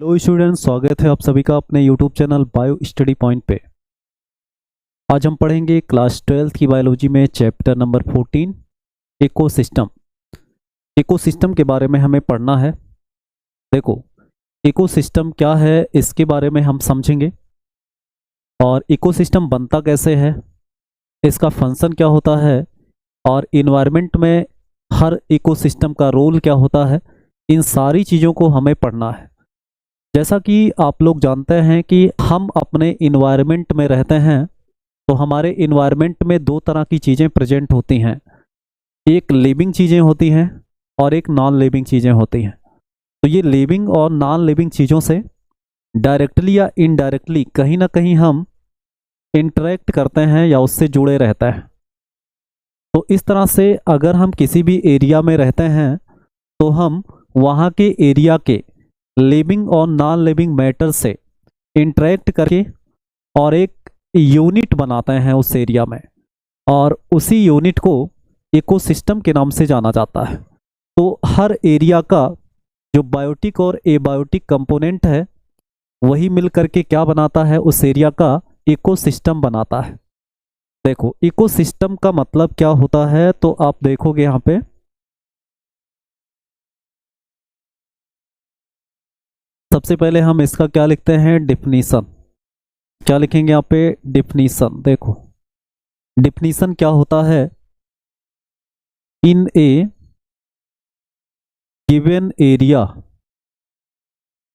Hello students, स्वागत है आप सभी का अपने YouTube channel bio study point पे। आज हम पढ़ेंगे क्लास 12th की बायोलॉजी में चैप्टर नंबर 14 इकोसिस्टम। इकोसिस्टम के बारे में हमें पढ़ना है। देखो, इकोसिस्टम क्या है इसके बारे में हम समझेंगे, और इकोसिस्टम बनता कैसे है, इसका फंक्शन क्या होता है, और इन्वायरमेंट में हर इकोसिस्टम का रोल क्या होता है। इन सारी चीज़ों को हमें पढ़ना है। जैसा कि आप लोग जानते हैं कि हम अपने इन्वायरमेंट में रहते हैं, तो हमारे इन्वायरमेंट में दो तरह की चीज़ें प्रेजेंट होती हैं। एक लिविंग चीज़ें होती हैं और एक नॉन लिविंग चीज़ें होती हैं। तो ये लिविंग और नॉन लिविंग चीज़ों से डायरेक्टली या इनडायरेक्टली कहीं ना कहीं हम इंटरेक्ट करते हैं या उससे जुड़े रहते हैं। तो इस तरह से अगर हम किसी भी एरिया में रहते हैं तो हम वहाँ के एरिया के लिविंग और नॉन लिविंग मैटर से इंटरेक्ट करके और एक यूनिट बनाते हैं उस एरिया में, और उसी यूनिट को इकोसिस्टम के नाम से जाना जाता है। तो हर एरिया का जो बायोटिक और एबायोटिक कंपोनेंट है वही मिल करके क्या बनाता है, उस एरिया का इकोसिस्टम बनाता है। देखो, इकोसिस्टम का मतलब क्या होता है, तो आप देखोगे यहाँ पे सबसे पहले हम इसका क्या लिखते हैं, डिफिनीशन। क्या लिखेंगे यहाँ पे, डिफिनीशन। देखो, डिफिनीशन क्या होता है, in a given area,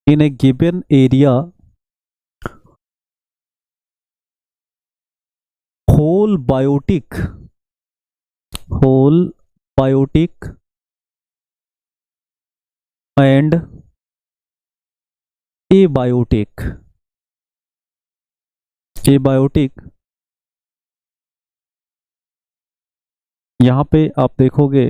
in a given area whole biotic and abiotic यहाँ पे आप देखोगे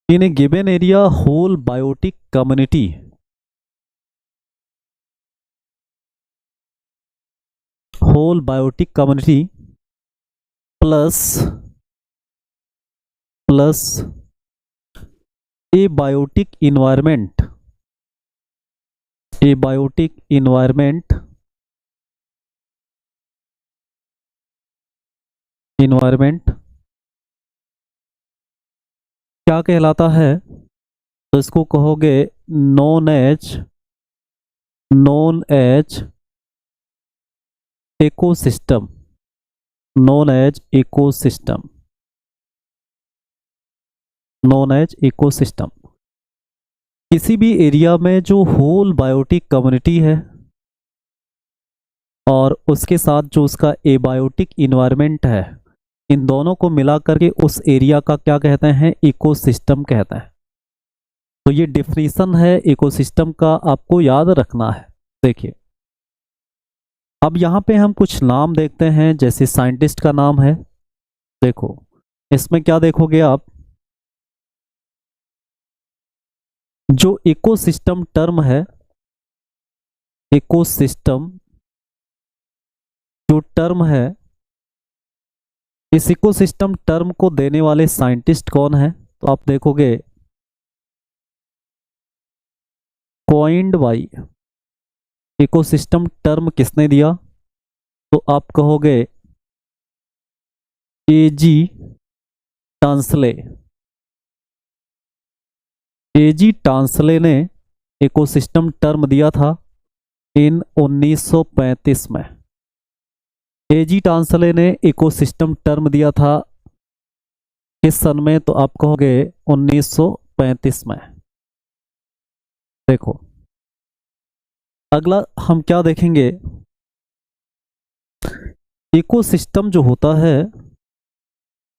in a given area whole biotic community plus abiotic environment क्या कहलाता है, तो इसको कहोगे नोन एज इकोसिस्टम, किसी भी एरिया में जो होल बायोटिक कम्युनिटी है और उसके साथ जो उसका एबायोटिक इन्वायरमेंट है, इन दोनों को मिला करके उस एरिया का क्या कहते हैं, इकोसिस्टम कहते हैं। तो ये डिफिनीशन है इकोसिस्टम का, आपको याद रखना है। देखिए, अब यहाँ पे हम कुछ नाम देखते हैं, जैसे साइंटिस्ट का नाम है। देखो, इसमें क्या देखोगे आप, जो इकोसिस्टम टर्म है, इकोसिस्टम जो टर्म है, इस इकोसिस्टम टर्म को देने वाले साइंटिस्ट कौन है, तो आप देखोगे कॉइन्ड बाय, इकोसिस्टम टर्म किसने दिया, तो आप कहोगे एजी टांसले। एजी टांसले ने इकोसिस्टम टर्म दिया था इन 1935 में। एजी टांसले ने इकोसिस्टम टर्म दिया था किस सन में, तो आप कहोगे 1935 में। देखो, अगला हम क्या देखेंगे, इकोसिस्टम जो होता है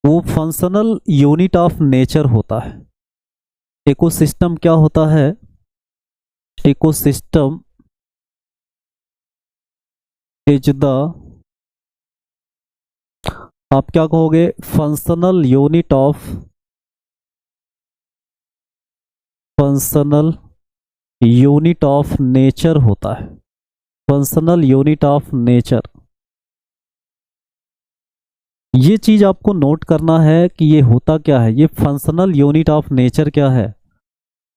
वो फंक्शनल यूनिट ऑफ नेचर होता है। इकोसिस्टम क्या होता है, इकोसिस्टम इज द, आप क्या कहोगे, फंक्शनल यूनिट ऑफ नेचर होता है। फंक्शनल यूनिट ऑफ नेचर, ये चीज आपको नोट करना है कि ये होता क्या है, ये फंक्शनल यूनिट ऑफ नेचर क्या है,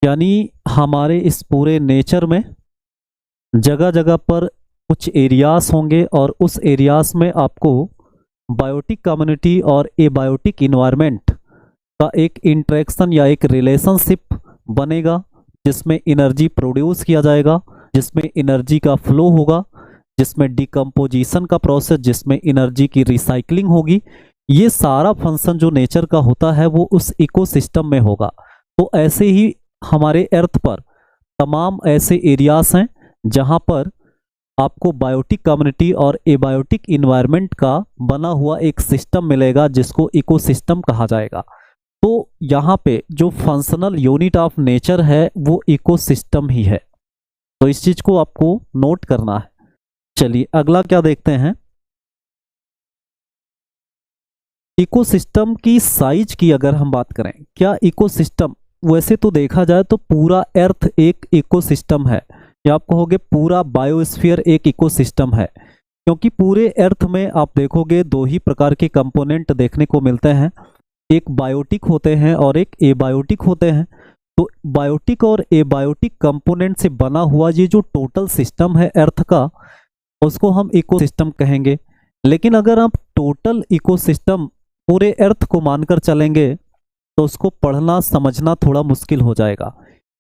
यानी हमारे इस पूरे नेचर में जगह जगह पर कुछ एरियाज होंगे और उस एरियाज में आपको बायोटिक कम्युनिटी और एबायोटिक इन्वायरमेंट का एक इंटरेक्शन या एक रिलेशनशिप बनेगा, जिसमें एनर्जी प्रोड्यूस किया जाएगा, जिसमें एनर्जी का फ्लो होगा, जिसमें डिकम्पोजिशन का प्रोसेस, जिसमें एनर्जी की रिसाइकलिंग होगी। ये सारा फंक्शन जो नेचर का होता है वो उस इकोसिस्टम में होगा। तो ऐसे ही हमारे अर्थ पर तमाम ऐसे एरियाज हैं जहां पर आपको बायोटिक कम्युनिटी और एबायोटिक इन्वायरमेंट का बना हुआ एक सिस्टम मिलेगा, जिसको इकोसिस्टम कहा जाएगा। तो यहाँ पे जो फंक्शनल यूनिट ऑफ नेचर है वो इकोसिस्टम ही है। तो इस चीज को आपको नोट करना है। चलिए अगला क्या देखते हैं। इकोसिस्टम की साइज की अगर हम बात करें, क्या इकोसिस्टम, वैसे तो देखा जाए तो पूरा अर्थ एक इकोसिस्टम है, या आप कहोगे पूरा बायोस्फीयर एक इकोसिस्टम है, क्योंकि पूरे अर्थ में आप देखोगे दो ही प्रकार के कंपोनेंट देखने को मिलते हैं, एक बायोटिक होते हैं और एक एबायोटिक होते हैं। तो बायोटिक और एबायोटिक कंपोनेंट से बना हुआ ये जो टोटल सिस्टम है अर्थ का, उसको हम इकोसिस्टम कहेंगे। लेकिन अगर आप टोटल इकोसिस्टम पूरे अर्थ को मानकर चलेंगे तो उसको पढ़ना समझना थोड़ा मुश्किल हो जाएगा।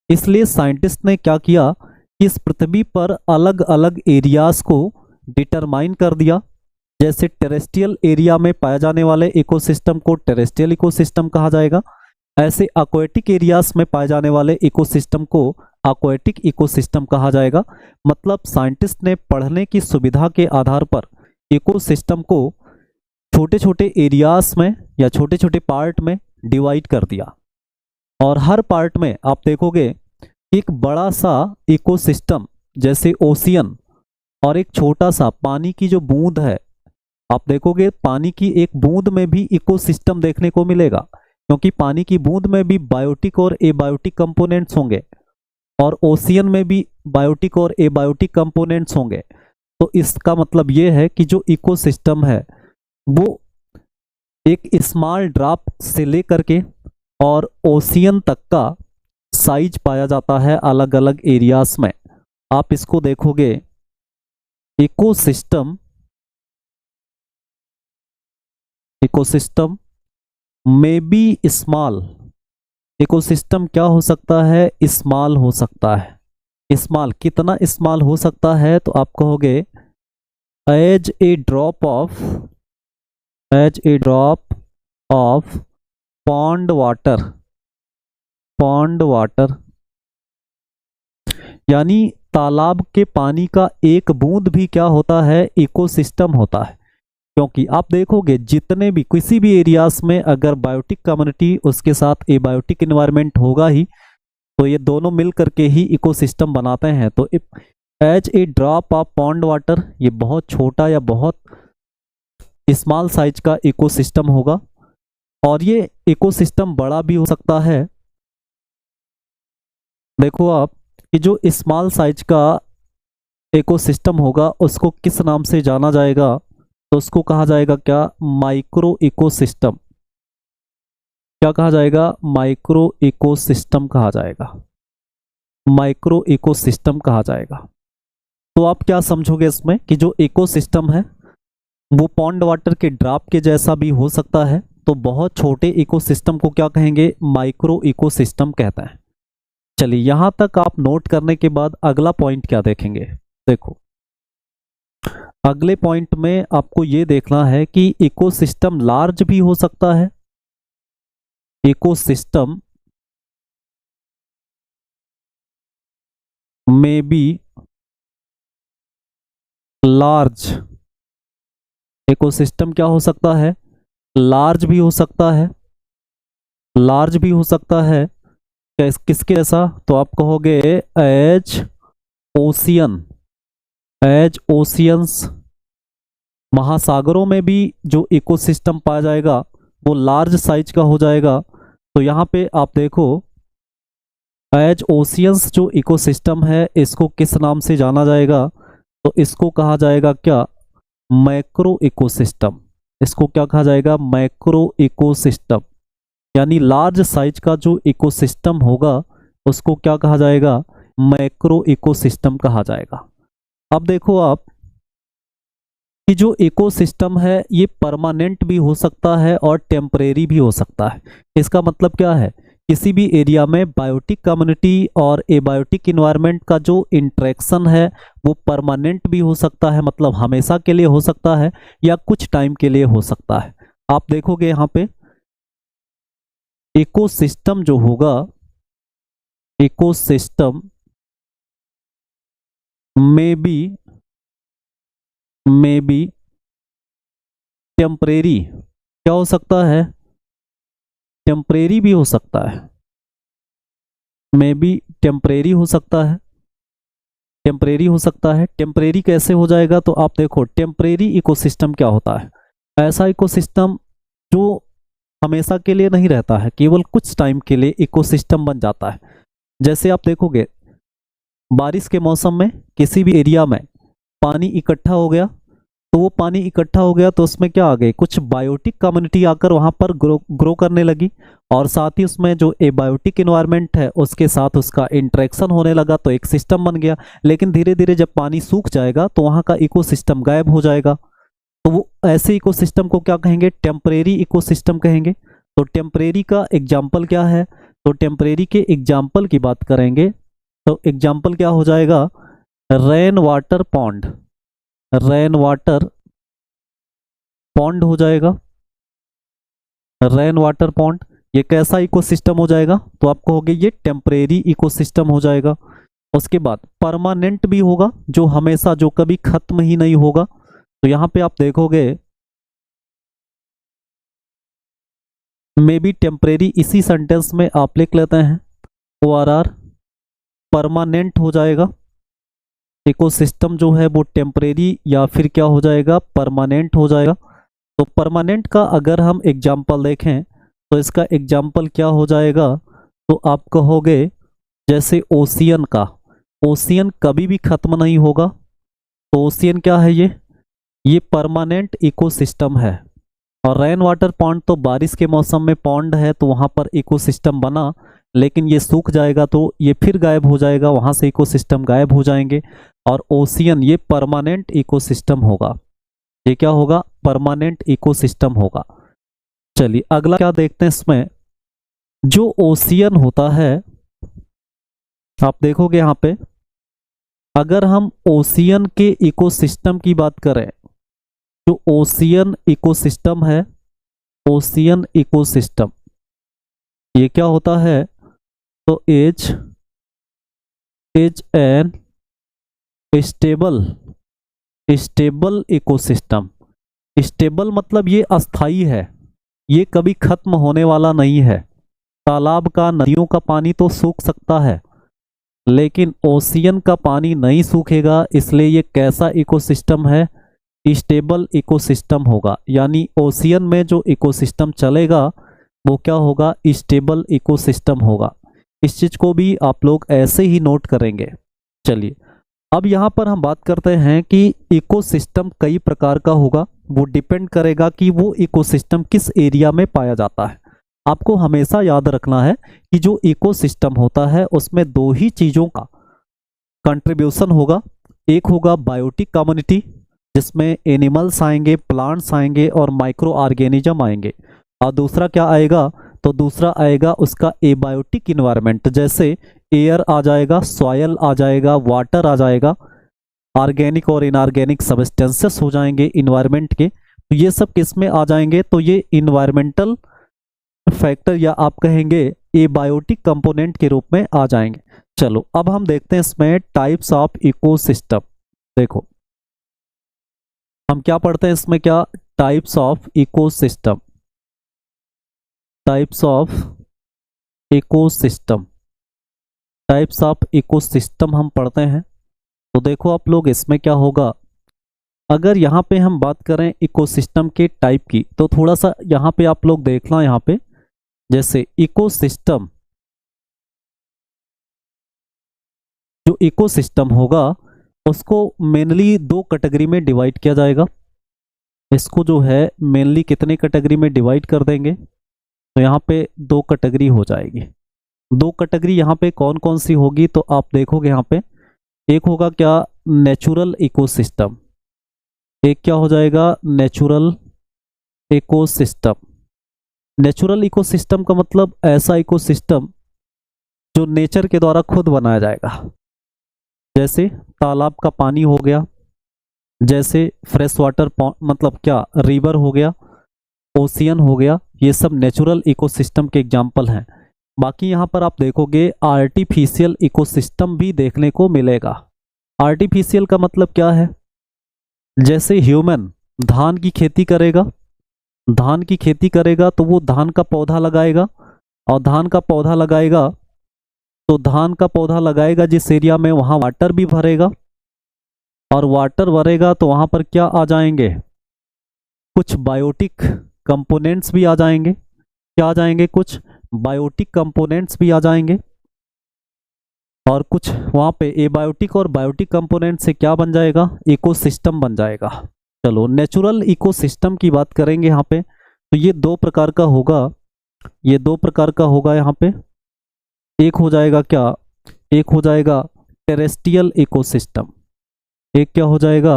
इसलिए साइंटिस्ट ने क्या किया कि इस पृथ्वी पर अलग अलग एरियाज को डिटरमाइन कर दिया। जैसे टेरेस्ट्रियल एरिया में पाए जाने वाले इकोसिस्टम को टेरेस्ट्रियल इकोसिस्टम कहा जाएगा, ऐसे एक्वेटिक एरियाज में पाए जाने वाले इकोसिस्टम को एक्वेटिक इकोसिस्टम कहा जाएगा। मतलब साइंटिस्ट ने पढ़ने की सुविधा के आधार पर इकोसिस्टम को छोटे छोटे एरियाज में या छोटे छोटे पार्ट में डिवाइड कर दिया, और हर पार्ट में आप देखोगे एक बड़ा सा इकोसिस्टम जैसे ओशियन और एक छोटा सा पानी की जो बूंद है, आप देखोगे पानी की एक बूंद में भी इकोसिस्टम देखने को मिलेगा, क्योंकि पानी की बूंद में भी बायोटिक और एबायोटिक कंपोनेंट्स होंगे और ओशियन में भी बायोटिक और एबायोटिक कंपोनेंट्स होंगे। तो इसका मतलब ये है कि जो इकोसिस्टम है वो एक स्मॉल ड्रॉप से लेकर के और ओशियन तक का साइज पाया जाता है अलग अलग एरियाज में। आप इसको देखोगे इकोसिस्टम में बी स्मॉल, इकोसिस्टम क्या हो सकता है, स्मॉल हो सकता है। स्मॉल कितना स्मॉल हो सकता है, तो आप कहोगे as a drop of pond water, यानी तालाब के पानी का एक बूंद भी क्या होता है, इकोसिस्टम होता है। क्योंकि आप देखोगे जितने भी किसी भी एरियाज में अगर बायोटिक कम्युनिटी उसके साथ एबायोटिक इन्वायरमेंट होगा ही, तो ये दोनों मिल करके ही इकोसिस्टम बनाते हैं। तो as a drop of pond water, ये बहुत छोटा या बहुत स्मॉल साइज का इकोसिस्टम होगा। और ये इकोसिस्टम बड़ा भी हो सकता है। देखो आप कि जो स्मॉल साइज का इकोसिस्टम होगा उसको किस नाम से जाना जाएगा, तो उसको कहा जाएगा क्या, माइक्रो इकोसिस्टम। क्या कहा जाएगा, माइक्रो इकोसिस्टम कहा जाएगा, माइक्रो इकोसिस्टम कहा जाएगा। तो आप क्या समझोगे इसमें कि जो इकोसिस्टम है वो पॉन्ड वाटर के ड्रॉप के जैसा भी हो सकता है। तो बहुत छोटे इकोसिस्टम को क्या कहेंगे, माइक्रो इकोसिस्टम कहते हैं। चलिए यहां तक आप नोट करने के बाद अगला पॉइंट क्या देखेंगे। देखो अगले पॉइंट में आपको ये देखना है कि इकोसिस्टम लार्ज भी हो सकता है, इकोसिस्टम में बी लार्ज, इकोसिस्टम क्या हो सकता है, लार्ज भी हो सकता है, लार्ज भी हो सकता है। किसके जैसा, तो आप कहोगे एज ओशियंस, महासागरों में भी जो इकोसिस्टम पाया जाएगा वो लार्ज साइज का हो जाएगा। तो यहाँ पे आप देखो एज ओशियंस जो इकोसिस्टम है इसको किस नाम से जाना जाएगा, तो इसको कहा जाएगा क्या, मैक्रो इकोसिस्टम। इसको क्या कहा जाएगा, मैक्रो इकोसिस्टम। यानी लार्ज साइज का जो इकोसिस्टम होगा उसको क्या कहा जाएगा, मैक्रो इकोसिस्टम कहा जाएगा। अब देखो आप कि जो इकोसिस्टम है ये परमानेंट भी हो सकता है और टेम्परेरी भी हो सकता है। इसका मतलब क्या है, किसी भी एरिया में बायोटिक कम्युनिटी और एबायोटिक इन्वायरमेंट का जो इंटरेक्शन है वो परमानेंट भी हो सकता है, मतलब हमेशा के लिए हो सकता है, या कुछ टाइम के लिए हो सकता है। आप देखोगे यहाँ पे इकोसिस्टम जो होगा, इकोसिस्टम में भी टेम्परेरी क्या हो सकता है, टेम्परेरी भी हो सकता है, में भी टेम्परेरी हो सकता है, टेम्परेरी हो सकता है। टेम्परेरी कैसे हो जाएगा, तो आप देखो टेम्परेरी इकोसिस्टम क्या होता है, ऐसा इकोसिस्टम जो हमेशा के लिए नहीं रहता है, केवल कुछ टाइम के लिए इकोसिस्टम बन जाता है। जैसे आप देखोगे बारिश के मौसम में किसी भी एरिया में पानी इकट्ठा हो गया, तो वो पानी इकट्ठा हो गया तो उसमें क्या आ गए, कुछ बायोटिक कम्युनिटी आकर वहां पर ग्रो करने लगी, और साथ ही उसमें जो एबायोटिक इन्वायरमेंट है उसके साथ उसका इंटरेक्शन होने लगा, तो एक सिस्टम बन गया। लेकिन धीरे धीरे जब पानी सूख जाएगा तो वहां का इकोसिस्टम गायब हो जाएगा, तो वो ऐसे इकोसिस्टम को क्या कहेंगे, टेम्परेरी इकोसिस्टम कहेंगे। तो टेम्परेरी का एग्जाम्पल क्या है, तो टेम्परेरी के एग्जाम्पल की बात करेंगे तो एग्जाम्पल क्या हो जाएगा, rain water pond, rain water pond हो जाएगा, रेन वाटर पॉन्ड। ये कैसा इकोसिस्टम हो जाएगा, तो आप कहोगे ये टेम्परेरी इकोसिस्टम हो जाएगा। उसके बाद परमानेंट भी होगा, जो हमेशा, जो कभी खत्म ही नहीं होगा। तो यहां पे आप देखोगे मे बी टेम्परेरी, इसी सेंटेंस में आप लिख लेते हैं ORR, परमानेंट हो जाएगा। इकोसिस्टम जो है वो टेम्परेरी या फिर क्या हो जाएगा, परमानेंट हो जाएगा। तो परमानेंट का अगर हम एग्जाम्पल देखें तो इसका एग्जाम्पल क्या हो जाएगा, तो आप कहोगे जैसे ओशियन का, ओशियन कभी भी खत्म नहीं होगा, तो ओशियन क्या है, ये परमानेंट इकोसिस्टम है। और रेन वाटर पॉन्ड तो बारिश के मौसम में पॉन्ड है, तो वहां पर इकोसिस्टम बना, लेकिन ये सूख जाएगा तो ये फिर गायब हो जाएगा, वहां से इकोसिस्टम गायब हो जाएंगे। और ओशियन ये परमानेंट इकोसिस्टम होगा, ये क्या होगा, परमानेंट इकोसिस्टम होगा। चलिए अगला क्या देखते हैं इसमें, जो ओशियन होता है, आप देखोगे यहां पे अगर हम ओशियन के इकोसिस्टम की बात करें, जो ओशियन इकोसिस्टम है, ओशियन इकोसिस्टम ये क्या होता है, तो is an stable ecosystem. Stable मतलब ये अस्थाई है, ये कभी खत्म होने वाला नहीं है। तालाब का, नदियों का पानी तो सूख सकता है, लेकिन ओशियन का पानी नहीं सूखेगा, इसलिए ये कैसा इकोसिस्टम है, स्टेबल इकोसिस्टम होगा। यानी ओशियन में जो इकोसिस्टम चलेगा वो क्या होगा, स्टेबल इकोसिस्टम होगा। इस चीज को भी आप लोग ऐसे ही नोट करेंगे। चलिए अब यहाँ पर हम बात करते हैं कि इकोसिस्टम कई प्रकार का होगा, वो डिपेंड करेगा कि वो इकोसिस्टम किस एरिया में पाया जाता है। आपको हमेशा याद रखना है कि जो इकोसिस्टम होता है उसमें दो ही चीज़ों का कंट्रीब्यूशन होगा, एक होगा बायोटिक कम्युनिटी जिसमें एनिमल्स आएंगे, प्लांट्स आएंगे और माइक्रो ऑर्गेनिज्म आएंगे, और दूसरा क्या आएगा, तो दूसरा आएगा उसका एबायोटिक इन्वायरमेंट, जैसे एयर आ जाएगा, सॉयल आ जाएगा, वाटर आ जाएगा, ऑर्गेनिक और इनऑर्गेनिक सब्सटेंसेस हो जाएंगे इन्वायरमेंट के। तो ये सब किस में आ जाएंगे, तो ये इन्वायरमेंटल फैक्टर या आप कहेंगे एबायोटिक कंपोनेंट के रूप में आ जाएंगे। चलो अब हम देखते हैं इसमें टाइप्स ऑफ इकोसिस्टम। देखो हम क्या पढ़ते हैं इसमें, क्या types of ecosystem, types of ecosystem, types of ecosystem हम पढ़ते हैं। तो देखो आप लोग इसमें क्या होगा, अगर यहाँ पे हम बात करें इकोसिस्टम के टाइप की, तो थोड़ा सा यहाँ पे आप लोग देखना, यहाँ पे जैसे इकोसिस्टम, जो इकोसिस्टम होगा उसको मेनली दो कैटेगरी में डिवाइड किया जाएगा। इसको जो है मेनली कितने कैटेगरी में डिवाइड कर देंगे, तो यहाँ पे दो कैटेगरी हो जाएगी, दो कैटेगरी यहाँ पे कौन कौन सी होगी, तो आप देखोगे यहाँ पे एक होगा क्या, नेचुरल इकोसिस्टम। एक क्या हो जाएगा, नेचुरल इकोसिस्टम। नेचुरल इकोसिस्टम का मतलब ऐसा इकोसिस्टम जो नेचर के द्वारा खुद बनाया जाएगा, जैसे तालाब का पानी हो गया, जैसे फ्रेश वाटर मतलब क्या, रिवर हो गया, ओशियन हो गया, ये सब नेचुरल इकोसिस्टम के एग्जाम्पल हैं। बाकी यहाँ पर आप देखोगे आर्टिफिशियल इकोसिस्टम भी देखने को मिलेगा। आर्टिफिशियल का मतलब क्या है, जैसे ह्यूमन धान की खेती करेगा, धान की खेती करेगा तो वो धान का पौधा लगाएगा, और धान का पौधा लगाएगा तो धान का पौधा लगाएगा जिस एरिया में, वहाँ वाटर भी भरेगा, और वाटर भरेगा तो वहाँ पर क्या आ जाएंगे, कुछ बायोटिक कंपोनेंट्स भी आ जाएंगे। क्या आ जाएंगे, कुछ बायोटिक कंपोनेंट्स भी आ जाएंगे, और कुछ वहाँ पे एबायोटिक और बायोटिक कंपोनेंट से क्या बन जाएगा, इकोसिस्टम बन जाएगा। चलो नेचुरल इकोसिस्टम की बात करेंगे यहाँ पे, तो ये दो प्रकार का होगा, ये दो प्रकार का होगा यहाँ पे। एक हो जाएगा क्या, एक हो जाएगा टेरेस्ट्रियल इकोसिस्टम। एक क्या हो जाएगा,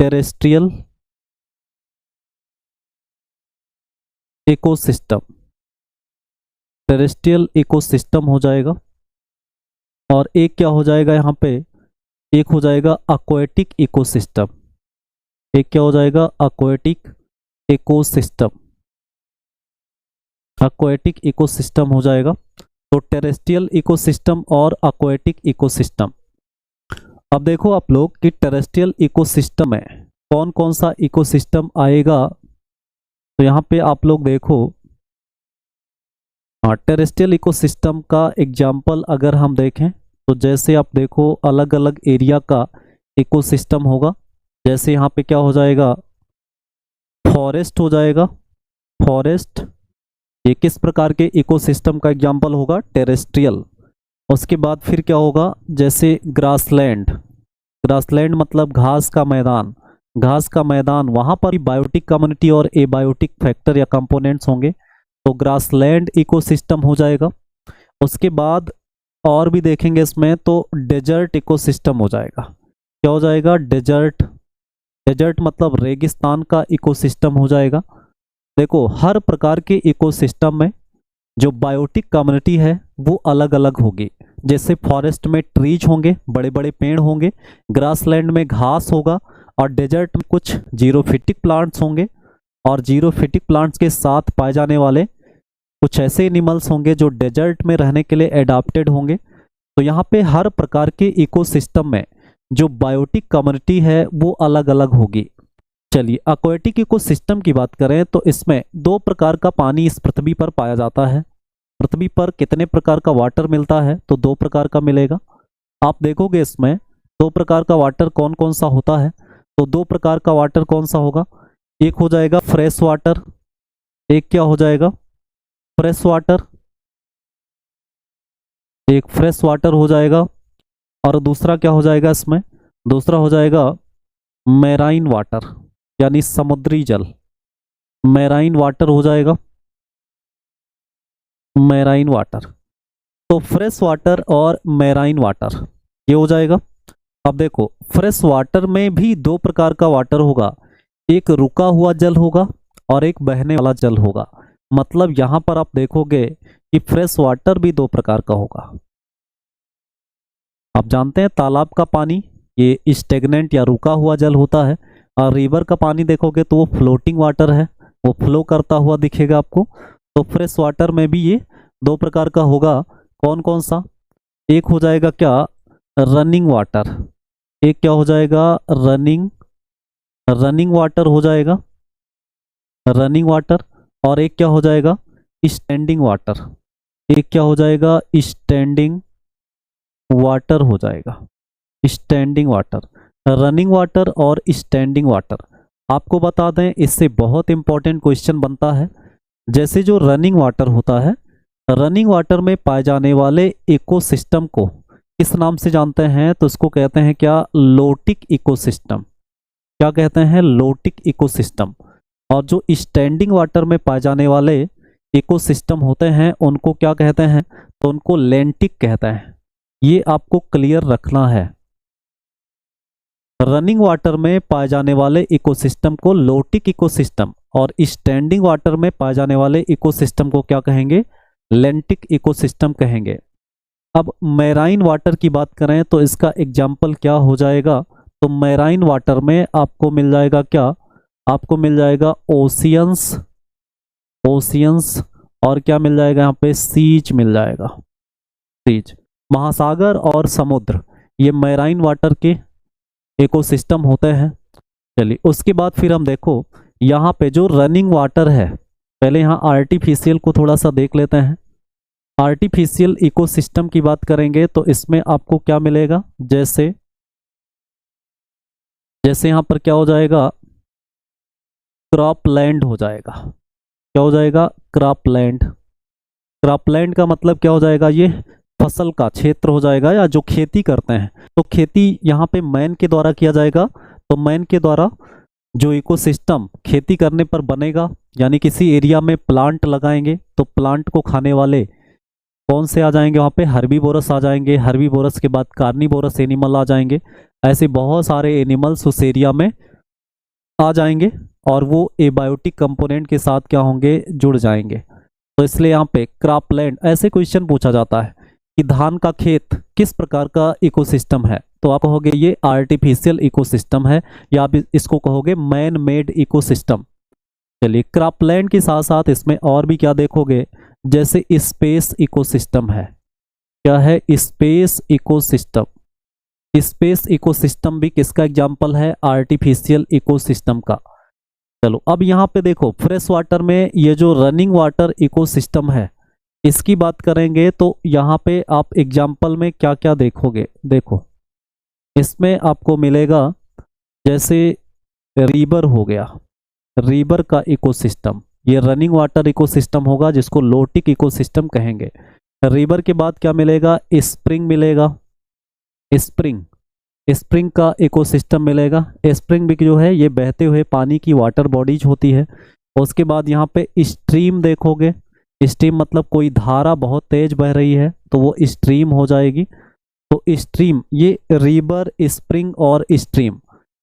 टेरेस्ट्रियल इकोसिस्टम, टेरेस्ट्रियल इकोसिस्टम हो जाएगा। और एक क्या हो जाएगा यहाँ पे, एक हो जाएगा एक्वेटिक इकोसिस्टम। एक क्या हो जाएगा, एक्वेटिक इकोसिस्टम, एक्वेटिक इकोसिस्टम हो जाएगा। तो टेरेस्ट्रियल इकोसिस्टम और एक्वेटिक इकोसिस्टम। अब देखो आप लोग कि टेरेस्ट्रियल इकोसिस्टम में कौन कौन सा इकोसिस्टम आएगा, तो यहाँ पे आप लोग देखो, टेरेस्ट्रियल इकोसिस्टम का एग्जाम्पल अगर हम देखें तो जैसे आप देखो अलग अलग एरिया का इकोसिस्टम होगा। जैसे यहाँ पे क्या हो जाएगा, फॉरेस्ट हो जाएगा, फॉरेस्ट ये किस प्रकार के इकोसिस्टम का एग्जाम्पल होगा, टेरेस्ट्रियल। उसके बाद फिर क्या होगा, जैसे ग्रासलैंड, ग्रासलैंड मतलब घास का मैदान, घास का मैदान, वहाँ पर बायोटिक कम्युनिटी और एबायोटिक फैक्टर या कंपोनेंट्स होंगे, तो ग्रासलैंड इकोसिस्टम हो जाएगा। उसके बाद और भी देखेंगे इसमें तो डेजर्ट इकोसिस्टम हो जाएगा। क्या हो जाएगा, डेजर्ट, डेजर्ट मतलब रेगिस्तान का इकोसिस्टम हो जाएगा। देखो हर प्रकार के इकोसिस्टम में जो बायोटिक कम्युनिटी है वो अलग अलग होगी। जैसे फॉरेस्ट में ट्रीज होंगे, बड़े बड़े पेड़ होंगे, ग्रासलैंड में घास होगा, और डेजर्ट में कुछ जीरोफिटिक प्लांट्स होंगे, और जीरोफिटिक प्लांट्स के साथ पाए जाने वाले कुछ ऐसे एनिमल्स होंगे जो डेजर्ट में रहने के लिए एडाप्टेड होंगे। तो यहाँ पे हर प्रकार के इकोसिस्टम में जो बायोटिक कम्युनिटी है वो अलग अलग होगी। चलिए एक्वेटिक इकोसिस्टम की बात करें तो इसमें दो प्रकार का पानी इस पृथ्वी पर पाया जाता है। पृथ्वी पर कितने प्रकार का वाटर मिलता है, तो दो प्रकार का मिलेगा। आप देखोगे इसमें दो प्रकार का वाटर कौन कौन सा होता है, तो दो प्रकार का वाटर कौन सा होगा, एक हो जाएगा फ्रेश वाटर, एक क्या हो जाएगा, फ्रेश वाटर, एक फ्रेश वाटर हो जाएगा, और दूसरा क्या हो जाएगा इसमें, दूसरा हो जाएगा मैराइन वाटर यानी समुद्री जल, मैराइन वाटर हो जाएगा, मैराइन वाटर। तो फ्रेश वाटर और मैराइन वाटर ये हो जाएगा। अब देखो फ्रेश वाटर में भी दो प्रकार का वाटर होगा, एक रुका हुआ जल होगा और एक बहने वाला जल होगा। मतलब यहां पर आप देखोगे कि फ्रेश वाटर भी दो प्रकार का होगा। आप जानते हैं तालाब का पानी ये स्टेगनेंट या रुका हुआ जल होता है, और रिवर का पानी देखोगे तो वो फ्लोटिंग वाटर है, वो फ्लो करता हुआ दिखेगा आपको। तो फ्रेश वाटर में भी ये दो प्रकार का होगा, कौन कौन सा, एक हो जाएगा क्या, रनिंग वाटर, एक क्या हो जाएगा, रनिंग वाटर हो जाएगा, रनिंग वाटर, और एक क्या हो जाएगा, स्टैंडिंग वाटर, एक क्या हो जाएगा, स्टैंडिंग वाटर हो जाएगा, स्टैंडिंग वाटर। रनिंग वाटर और स्टैंडिंग वाटर आपको बता दें, इससे बहुत इंपॉर्टेंट क्वेश्चन बनता है। जैसे जो रनिंग वाटर होता है, रनिंग वाटर में पाए जाने वाले इकोसिस्टम को किस नाम से जानते हैं, तो इसको कहते हैं क्या, लोटिक इकोसिस्टम। क्या कहते हैं, लोटिक इकोसिस्टम। और जो स्टैंडिंग वाटर में पाए जाने वाले इकोसिस्टम होते हैं उनको क्या कहते हैं, तो उनको लेंटिक कहते हैं। ये आपको क्लियर रखना है। रनिंग वाटर में पाए जाने वाले इकोसिस्टम को लोटिक इकोसिस्टम और स्टैंडिंग वाटर में पाए जाने वाले इकोसिस्टम को क्या कहेंगे, लेंटिक इकोसिस्टम कहेंगे। अब मैराइन वाटर की बात करें तो इसका एग्जाम्पल क्या हो जाएगा, तो मैराइन वाटर में आपको मिल जाएगा क्या, आपको मिल जाएगा ओशियंस, ओशियंस और क्या मिल जाएगा यहाँ पे, सीज मिल जाएगा, सीज। महासागर और समुद्र ये मैराइन वाटर के इकोसिस्टम होते हैं। चलिए उसके बाद फिर हम देखो यहाँ पे जो रनिंग वाटर है, पहले यहाँ आर्टिफिशियल को थोड़ा सा देख लेते हैं। आर्टिफिशियल इकोसिस्टम की बात करेंगे तो इसमें आपको क्या मिलेगा, जैसे जैसे यहाँ पर क्या हो जाएगा, क्रॉपलैंड हो जाएगा। क्या हो जाएगा, क्रॉपलैंड। क्रॉपलैंड का मतलब क्या हो जाएगा, ये फसल का क्षेत्र हो जाएगा या जो खेती करते हैं। तो खेती यहाँ पे मैन के द्वारा किया जाएगा, तो मैन के द्वारा जो इकोसिस्टम खेती करने पर बनेगा, यानी किसी एरिया में प्लांट लगाएंगे तो प्लांट को खाने वाले कौन से आ जाएंगे, वहाँ पे हर्बीवोरस आ जाएंगे, हर्बीवोरस के बाद कार्निवोरस एनिमल आ जाएंगे। ऐसे बहुत सारे एनिमल्स उस एरिया में आ जाएंगे और वो एबायोटिक कंपोनेंट के साथ क्या होंगे, जुड़ जाएंगे। तो इसलिए यहाँ पे क्रॉपलैंड, ऐसे क्वेश्चन पूछा जाता है कि धान का खेत किस प्रकार का इकोसिस्टम है, तो आप कहोगे ये आर्टिफिशियल इकोसिस्टम है या आप इसको कहोगे मैन मेड इकोसिस्टम। चलिए क्रॉपलैंड के साथ साथ इसमें और भी क्या देखोगे, जैसे स्पेस इकोसिस्टम है। क्या है, स्पेस इकोसिस्टम। स्पेस इकोसिस्टम भी किसका एग्जाम्पल है, आर्टिफिशियल इकोसिस्टम का। चलो अब यहाँ पे देखो फ्रेश वाटर में ये जो रनिंग वाटर इकोसिस्टम है इसकी बात करेंगे तो यहाँ पे आप एग्जाम्पल में क्या क्या देखोगे, देखो इसमें आपको मिलेगा जैसे रिवर हो गया, रिवर का इकोसिस्टम, ये रनिंग वाटर इकोसिस्टम होगा जिसको लोटिक इकोसिस्टम कहेंगे। रिवर के बाद क्या मिलेगा, स्प्रिंग मिलेगा, स्प्रिंग, स्प्रिंग का इकोसिस्टम मिलेगा। स्प्रिंग भी जो है ये बहते हुए पानी की वाटर बॉडीज होती है। उसके बाद यहाँ पे स्ट्रीम देखोगे, स्ट्रीम मतलब कोई धारा बहुत तेज बह रही है तो वो स्ट्रीम हो जाएगी। तो स्ट्रीम, ये रिवर, स्प्रिंग और स्ट्रीम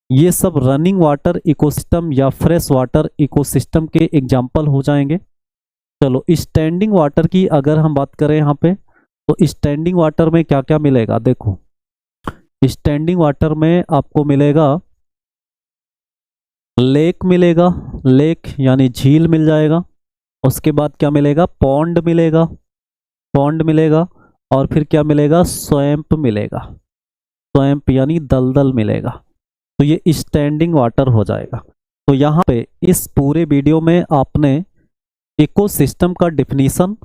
ये सब रनिंग वाटर इकोसिस्टम या फ्रेश वाटर इकोसिस्टम के एग्जाम्पल हो जाएंगे। चलो स्टैंडिंग वाटर की अगर हम बात करें यहाँ पे, तो स्टैंडिंग वाटर में क्या क्या मिलेगा, देखो स्टैंडिंग वाटर में आपको मिलेगा लेक मिलेगा, लेक यानी झील मिल जाएगा। उसके बाद क्या मिलेगा, पॉन्ड मिलेगा, पॉन्ड मिलेगा। और फिर क्या मिलेगा, स्वैम्प मिलेगा, स्वैम्प यानी दलदल मिलेगा। तो ये स्टैंडिंग वाटर हो जाएगा। तो यहाँ पे इस पूरे वीडियो में आपने इकोसिस्टम का डिफिनीशन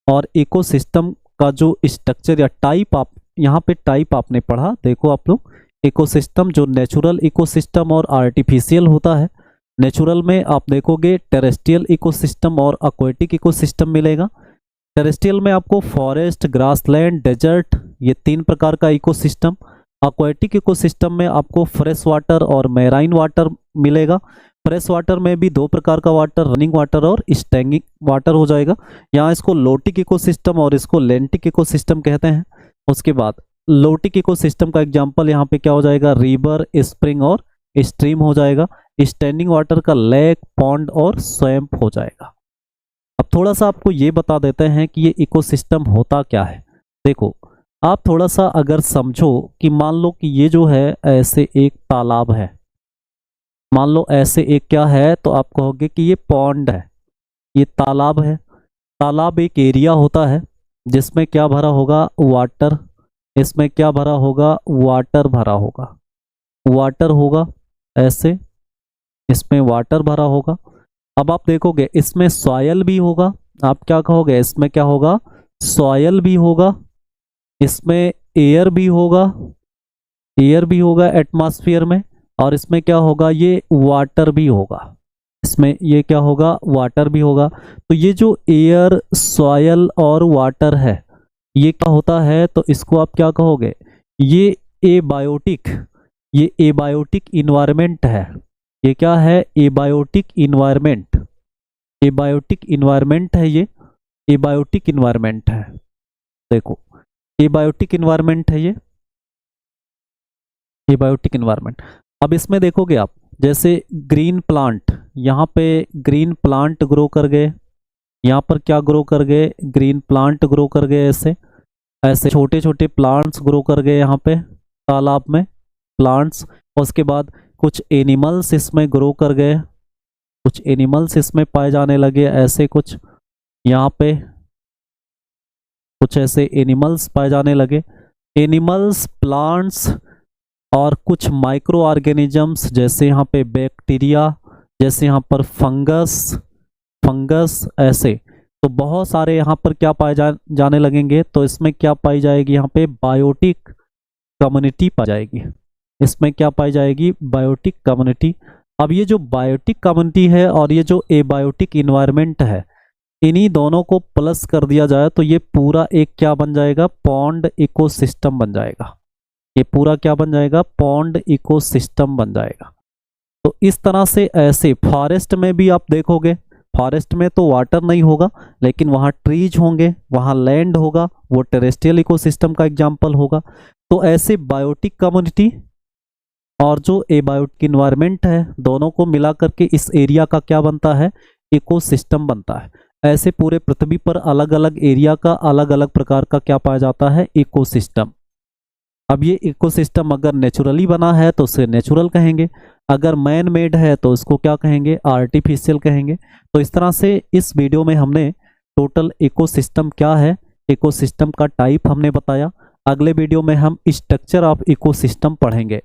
और इकोसिस्टम का जो स्ट्रक्चर या टाइप, आप यहाँ पे टाइप आपने पढ़ा। देखो आप लोग, इकोसिस्टम जो नेचुरल इकोसिस्टम और आर्टिफिशियल होता है। नेचुरल में आप देखोगे टेरेस्ट्रियल इकोसिस्टम और एक्वेटिक इकोसिस्टम मिलेगा। टेरेस्ट्रियल में आपको फॉरेस्ट, ग्रासलैंड, डेजर्ट, ये 3 प्रकार का इकोसिस्टम। एक्वेटिक इकोसिस्टम में आपको फ्रेश वाटर और मैराइन वाटर मिलेगा। फ्रेश वाटर में भी 2 प्रकार का वाटर, रनिंग वाटर और स्टैंडिंग वाटर हो जाएगा। यहाँ इसको लोटिक इकोसिस्टम और इसको लेंटिक इकोसिस्टम कहते हैं। उसके बाद लोटिक इकोसिस्टम का एग्जांपल यहाँ पे क्या हो जाएगा, रिवर, स्प्रिंग और स्ट्रीम हो जाएगा। स्टैंडिंग वाटर का लेक, पॉन्ड और स्वैम्प हो जाएगा। अब थोड़ा सा आपको ये बता देते हैं कि ये इकोसिस्टम होता क्या है। देखो आप थोड़ा सा अगर समझो कि मान लो कि ये जो है ऐसे एक तालाब है, मान लो ऐसे एक क्या है, तो आप कहोगे कि ये पॉन्ड है, ये तालाब है। तालाब एक एरिया होता है जिसमें क्या भरा होगा, वाटर। इसमें क्या भरा होगा, वाटर भरा होगा, वाटर होगा ऐसे, इसमें वाटर भरा होगा। अब आप देखोगे इसमें सॉयल भी होगा। आप क्या कहोगे, इसमें क्या होगा, सॉयल भी होगा, इसमें एयर भी होगा, एयर भी होगा एटमॉस्फेयर में। और इसमें क्या होगा, ये वाटर भी होगा, इसमें ये क्या होगा, वाटर भी होगा। तो ये जो एयर, सॉयल और वाटर है ये क्या होता है, तो इसको आप क्या कहोगे, ये एबायोटिक, ये एबायोटिक इन्वायरमेंट है। ये क्या है, एबायोटिक इन्वायरमेंट। एबायोटिक इन्वायरमेंट है, ये एबायोटिक इन्वायरमेंट है। देखो एबायोटिक इन्वायरमेंट है ये, एबायोटिक इन्वायरमेंट। अब इसमें देखोगे आप, जैसे ग्रीन प्लांट, यहाँ पे ग्रीन प्लांट ग्रो कर गए, यहाँ पर क्या ग्रो कर गए, ग्रीन प्लांट ग्रो कर गए, ऐसे ऐसे छोटे छोटे प्लांट्स ग्रो कर गए यहाँ पे तालाब में, प्लांट्स। उसके बाद कुछ एनिमल्स इसमें ग्रो कर गए, कुछ एनिमल्स इसमें पाए जाने लगे, ऐसे कुछ यहाँ पे कुछ ऐसे एनिमल्स पाए जाने लगे, एनिमल्स, प्लांट्स और कुछ माइक्रो ऑर्गेनिजम्स, जैसे यहाँ पे बैक्टीरिया, जैसे यहाँ पर फंगस ऐसे। तो बहुत सारे यहाँ पर क्या पाए जाने लगेंगे, तो इसमें क्या पाई जाएगी, यहाँ पे बायोटिक कम्युनिटी पाई जाएगी। इसमें क्या पाई जाएगी, बायोटिक कम्युनिटी। अब ये जो बायोटिक कम्युनिटी है और ये जो एबायोटिक इन्वायरमेंट है, इन्हीं दोनों को प्लस कर दिया जाए तो ये पूरा एक क्या बन जाएगा, पॉन्ड इकोसिस्टम बन जाएगा। ये पूरा क्या बन जाएगा, पॉन्ड इकोसिस्टम बन जाएगा। तो इस तरह से ऐसे फॉरेस्ट में भी आप देखोगे, फॉरेस्ट में तो वाटर नहीं होगा लेकिन वहाँ ट्रीज होंगे, वहाँ लैंड होगा, वो टेरेस्ट्रियल इकोसिस्टम का एग्जाम्पल होगा। तो ऐसे बायोटिक कम्युनिटी और जो एबायोटिक इन्वायरमेंट है, दोनों को मिला करके इस एरिया का क्या बनता है, इकोसिस्टम बनता है। ऐसे पूरे पृथ्वी पर अलग अलग एरिया का अलग अलग प्रकार का क्या पाया जाता है, इकोसिस्टम। अब ये इकोसिस्टम अगर नेचुरली बना है तो उसे नेचुरल कहेंगे, अगर मैन मेड है तो इसको क्या कहेंगे, आर्टिफिशियल कहेंगे। तो इस तरह से इस वीडियो में हमने टोटल इकोसिस्टम क्या है, इकोसिस्टम का टाइप हमने बताया। अगले वीडियो में हम स्ट्रक्चर ऑफ इकोसिस्टम पढ़ेंगे।